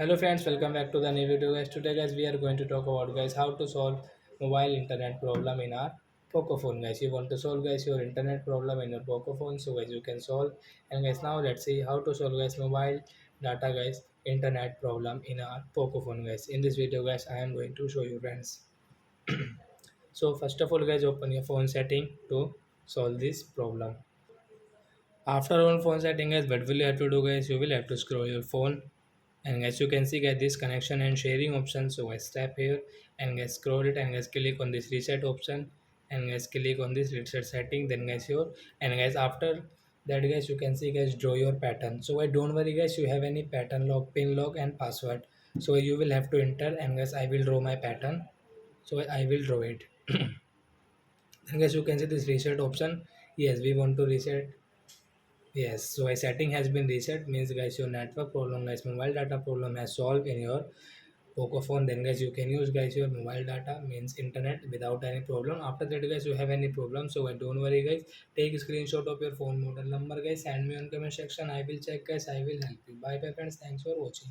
Hello friends, welcome back to the new video guys. Today guys we are going to talk about guys how to solve mobile internet problem in our poco phone guys. You want to solve guys your internet problem in your poco phone, so guys you can solve. And guys now let's see how to solve guys mobile data guys internet problem in our poco phone guys. In this video guys I am going to show you friends. So first of all guys open your phone setting to solve this problem. After on phone setting guys, what will you have to do guys? You will have to scroll your phone, and as you can see guys this connection and sharing option. So guys tap here and guys scroll it and guys click on this reset option and guys click on this reset setting. Then guys your and guys after that guys you can see guys draw your pattern. So guys don't worry guys, you have any pattern log, pin log and password. So you will have to enter and guys I will draw my pattern. So I will draw it. And guys you can see this reset option. Yes, we want to reset. Yes, so a setting has been reset means guys your network problem guys mobile data problem has solved in your Poco phone. Then guys you can use guys your mobile data means internet without any problem. After that guys you have any problem, so guys don't worry guys, take a screenshot of your phone model number guys, send me on comment section. I will check guys, I will help you. Bye bye friends, thanks for watching.